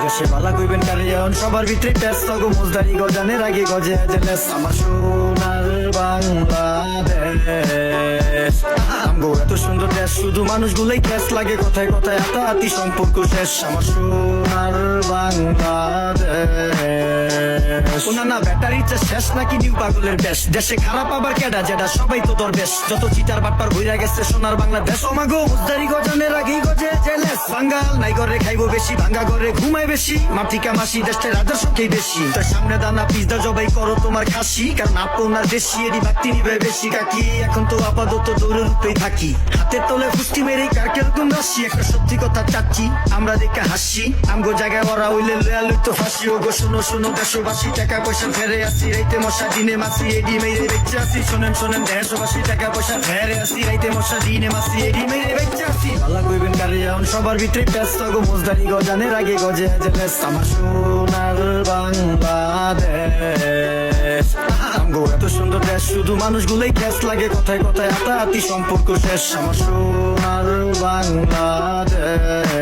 দেশে বালা কইবেন কারিয়ন সবার ভিতরে পেস তগো মুজদারি গজানের আগে গজে জেলেস আমার সোনার বাংলাদেশ আমগো এত সুন্দর দেশ শুধু মানুষগুলোই ক্যাশ লাগে কথায় কথায় হাতাহাতি সম্পর্ক শেষ আমার সোনার বাংলাদেশ না ব্যাটারি শেষ নাকি নিউ পাগলের দেশ দেশে খারাপ আবার কেডা যেটা সবাই তো তোর বেশ যত চিটার বাটপার হইয়া গেছে সোনার বাংলাদেশ ওমাগো মুজদারি গজানের আগেই গজে জেলেস বাঙ্গাল নাই ঘরে খাইবো বেশি ভাঙ্গা ঘরে ঘুমায় বেশি মাটিকা মাসি দেশটা রাজস্বকেই বেশি তার সামনে দানা পিজা জবাই করো তোমার খাসি কারণ আপনার বেশি এরই বাক্তি নিবে বেশি কাকি এখন তো আপাতত দৌড়ের রূপেই থাকি হাতের তলে ফুষ্টি মেরে কার কিরকম রাশি একটা সত্যি কথা চাচ্ছি আমরা দেখে হাসি আমগো জায়গায় ওরা হইলে লয়াল তো ফাঁসি ও গো শোনো শোনো দেশবাসী টাকা পয়সা ফেরে আসি রাইতে মশা দিনে মাসি এডি মেরে বেঁচে আসি শোনেন শোনেন দেশবাসী টাকা পয়সা ফেরে আসি রাইতে মশা দিনে মাসি এডি মেরে বেঁচে আসি আল্লাহ কইবেন কারিয়ন সবার ভিতরে ব্যস্ত গো মুজদারি গজানের আগে গজে জেলেস আমার সোনার বাংলাদেশ আমগো এত সুন্দর দেশ শুধু মানুষগুলোই ক্যাশ লাগে কথায় কথায় হাতাহাতি সম্পর্ক শেষ আমার সোনার বাংলাদেশ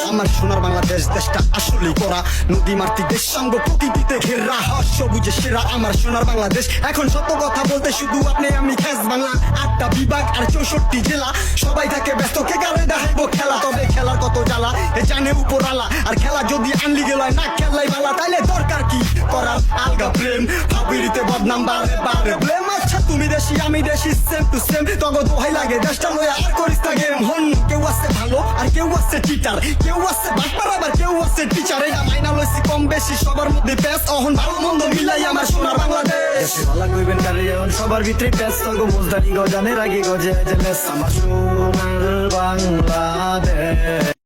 আমার সোনার বাংলাদেশ দেশটা আসলেই করা নদী মাতৃক দেশ সঙ্গ প্রকৃতিতে ঘেরা সবুজে সেরা আমার সোনার বাংলাদেশ এখন সত্য কথা বলতে শুধু আপনি আমি খ্যাস বাংলা 8টা বিভাগ আর 64 জেলা সবাই থাকে ব্যস্ত কে গালে দেখাইবো খেলা তবে খেলার কত জ্বালা এ জানে উপরালা আর খেলা যদি আনলি গেল না খেলাই বালা তাইলে দরকার কি করার আলগা প্রেম ভাবিরিতে বদনাম বারে বারে ব্লেম আচ্ছা তুমি দেশি আমি দেশি সেম টু সেম তগো দোহাই লাগে দেশটা লয়া আর করিস না গেম হন কেউ আছে ভালো আর কেউ আছে চিটার কেউ আছে বাটপার আবার কেউ আছে টিচার এটা মাইনা লইছি কম বেশি সবার মধ্যে বেস্ট অহন ভালো মন্দ মিলাই আমার সোনার বাংলাদেশ দেশে বালা কইবেন কারিয়ন সবার ভিতরে ব্যস্ত গো মুজদারি গজানের আগে গজে জেলেস আমার সোনার বাংলাদেশ।